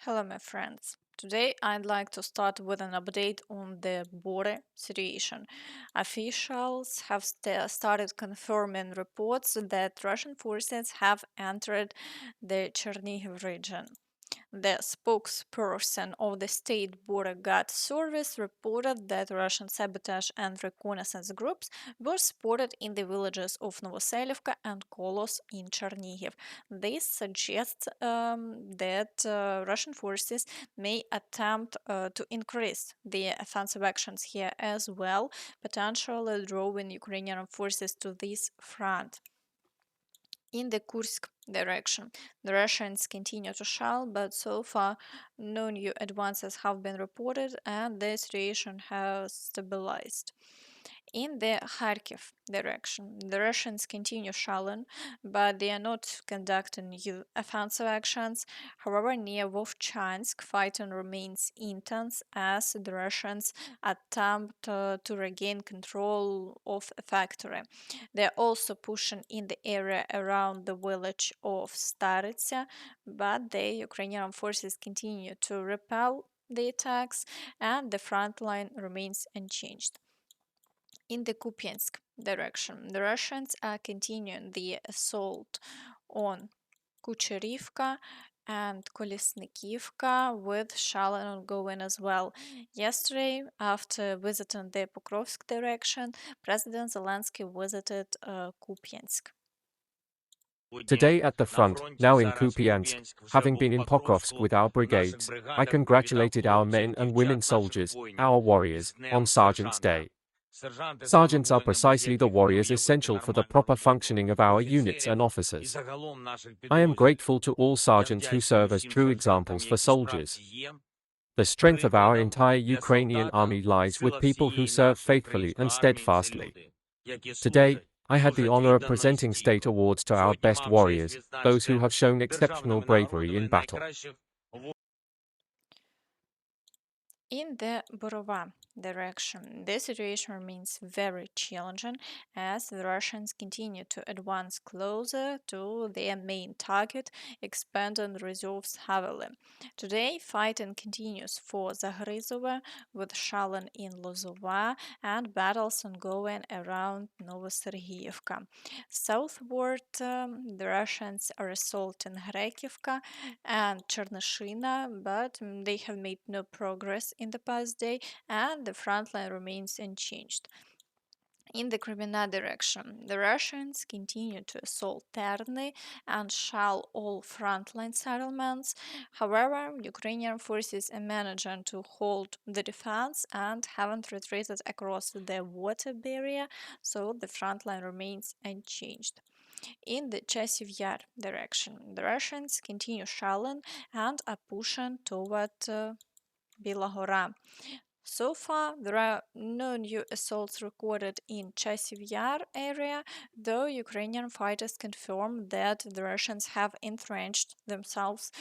Hello, my friends. Today, I'd like to start with an update on the border situation. Officials have started confirming reports that Russian forces have entered the Chernihiv region. The spokesperson of the State Border Guard Service reported that Russian sabotage and reconnaissance groups were spotted in the villages of Novoselivka and Kolos in Chernihiv. This suggests that Russian forces may attempt to increase the offensive actions here as well, potentially drawing Ukrainian forces to this front. In the Kursk direction, the Russians continue to shell, but so far no new advances have been reported and the situation has stabilized. In the Kharkiv direction, the Russians continue shelling, but they are not conducting new offensive actions. However, near Vovchansk, fighting remains intense as the Russians attempt to regain control of a factory. They are also pushing in the area around the village of Staritsa, but the Ukrainian forces continue to repel the attacks and the front line remains unchanged. In the Kupiansk direction, the Russians are continuing the assault on Kucherivka and Kolesnikivka with shelling ongoing as well. Yesterday, after visiting the Pokrovsk direction, President Zelensky visited Kupiansk. Today at the front, now in Kupiansk, having been in Pokrovsk with our brigades, I congratulated our men and women soldiers, our warriors, on Sergeant's Day. Sergeants are precisely the warriors essential for the proper functioning of our units and officers. I am grateful to all sergeants who serve as true examples for soldiers. The strength of our entire Ukrainian army lies with people who serve faithfully and steadfastly. Today, I had the honor of presenting state awards to our best warriors, those who have shown exceptional bravery in battle. In the Borova direction, the situation remains very challenging as the Russians continue to advance closer to their main target, expanding reserves heavily. Today, fighting continues for Zaporizhzhia with shelling in Lozova and battles ongoing around Novosergiyevka. Southward, the Russians are assaulting Kharkivka and Chernihiv, but they have made no progress in the past day and the front line remains unchanged. In the Crimea direction, the Russians continue to assault Terny and shell all frontline settlements. However, Ukrainian forces are managing to hold the defense and haven't retreated across the water barrier, so the front line remains unchanged. In the Chasiv Yar direction, the Russians continue shelling and are pushing toward Bilahora. So far, there are no new assaults recorded in Chasiv Yar area, though Ukrainian fighters confirm that the Russians have entrenched themselves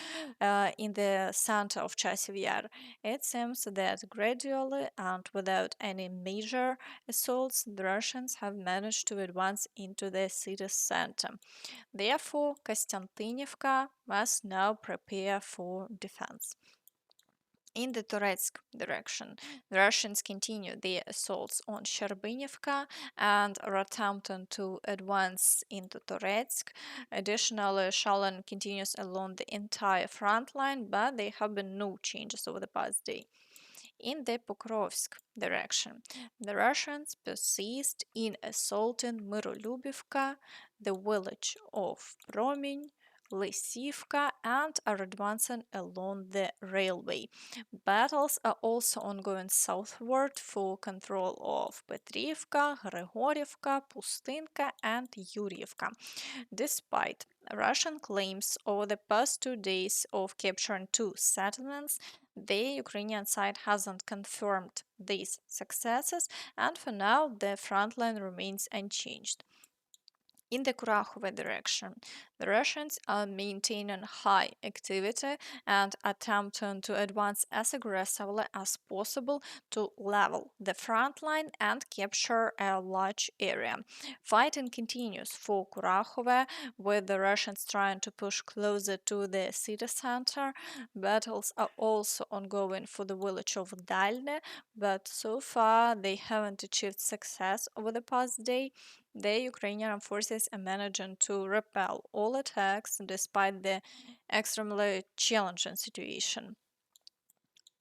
in the center of Chasiv Yar. It seems that gradually and without any major assaults, the Russians have managed to advance into the city's center. Therefore, Kostiantynivka must now prepare for defense. In the Toretsk direction, the Russians continue their assaults on Sherbinivka and are attempting to advance into Toretsk. Additionally, shelling continues along the entire front line, but there have been no changes over the past day. In the Pokrovsk direction, the Russians persist in assaulting Myrolubivka, the village of Promeny, Lysivka, and are advancing along the railway. Battles are also ongoing southward for control of Petrivka, Grigorivka, Pustinka, and Yurievka. Despite Russian claims over the past 2 days of capturing two settlements, the Ukrainian side hasn't confirmed these successes, and for now the front line remains unchanged. In the Kurakhove direction, the Russians are maintaining high activity and attempting to advance as aggressively as possible to level the front line and capture a large area. Fighting continues for Kurakhove, with the Russians trying to push closer to the city center. Battles are also ongoing for the village of Dalne, but so far they haven't achieved success over the past day. The Ukrainian forces are managing to repel all attacks despite the extremely challenging situation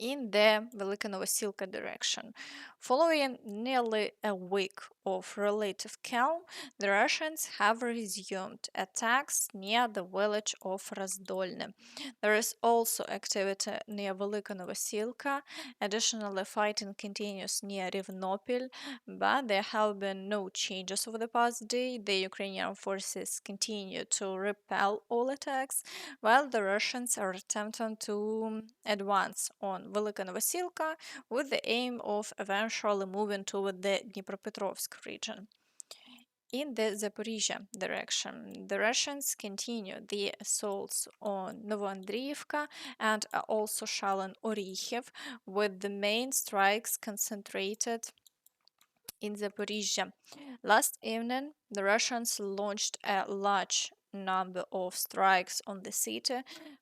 in the Velika Novosilka direction. Following nearly a week of relative calm, the Russians have resumed attacks near the village of Razdolne. There is also activity near Velika Novosilka. Additionally, fighting continues near Rivnopil, but there have been no changes over the past day. The Ukrainian forces continue to repel all attacks, while the Russians are attempting to advance on Velika Novosilka with the aim of eventually moving toward the Dnipropetrovsk region. In the Zaporizhzhia direction, the Russians continue the assaults on Novoandriivka and are also shelling Orikhiv, with the main strikes concentrated in Zaporizhzhia. Last evening, the Russians launched a large number of strikes on the city.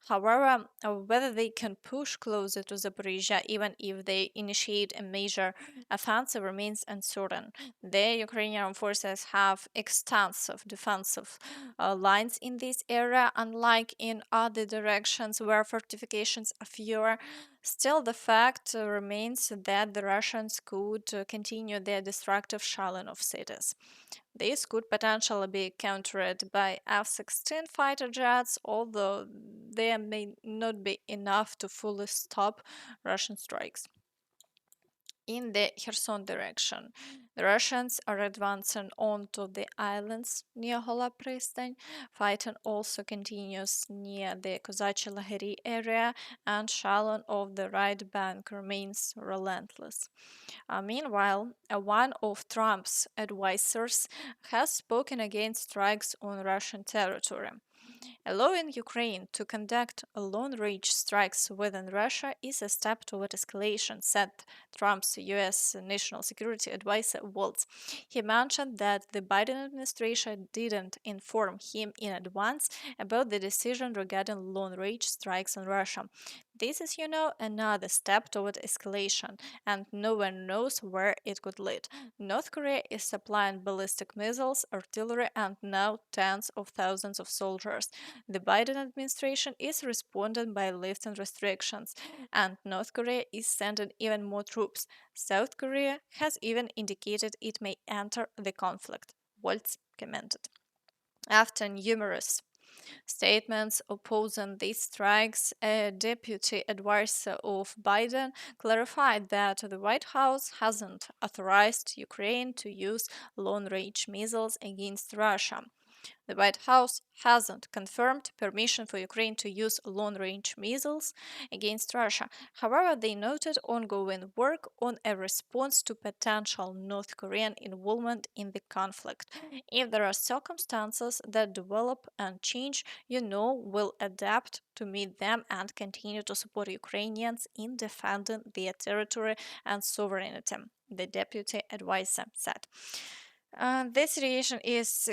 However, whether they can push closer to Zaporizhzhia even if they initiate a major offensive remains uncertain. The Ukrainian forces have extensive defensive lines in this area, unlike in other directions where fortifications are fewer. Still, the fact remains that the Russians could continue their destructive shelling of cities. This could potentially be countered by F-16 fighter jets, although there may not be enough to fully stop Russian strikes. In the Kherson direction, the Russians are advancing onto the islands near Hola Pristan. Fighting also continues near the Kozachi Lahiri area, and shelling of the right bank remains relentless. Meanwhile, one of Trump's advisors has spoken against strikes on Russian territory. Allowing Ukraine to conduct long-range strikes within Russia is a step toward escalation, said Trump's U.S. National Security Advisor Waltz. He mentioned that the Biden administration didn't inform him in advance about the decision regarding long-range strikes on Russia. This is, another step toward escalation, and no one knows where it could lead. North Korea is supplying ballistic missiles, artillery, and now tens of thousands of soldiers. The Biden administration is responding by lifting restrictions, and North Korea is sending even more troops. South Korea has even indicated it may enter the conflict, Waltz commented. After numerous statements opposing these strikes, a deputy advisor of Biden clarified that the White House hasn't authorized Ukraine to use long range missiles against Russia. The White House hasn't confirmed permission for Ukraine to use long range missiles against Russia. However, they noted ongoing work on a response to potential North Korean involvement in the conflict. If there are circumstances that develop and change, we'll adapt to meet them and continue to support Ukrainians in defending their territory and sovereignty, the deputy advisor said. This situation is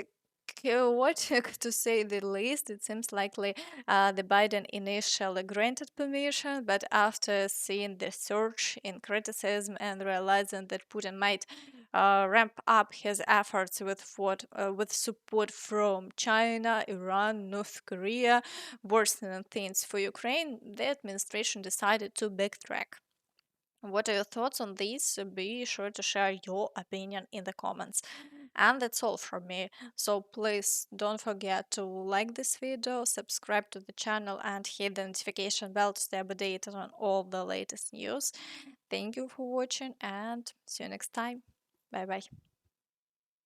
chaotic to say the least. It seems likely the Biden initially granted permission, but after seeing the surge in criticism and realizing that Putin might ramp up his efforts with support from China, Iran, North Korea, worsening things for Ukraine, the administration decided to backtrack. What are your thoughts on this? Be sure to share your opinion in the comments. And that's all from me. So please don't forget to like this video, subscribe to the channel, and hit the notification bell to stay updated on all the latest news. Thank you for watching and see you next time. Bye bye.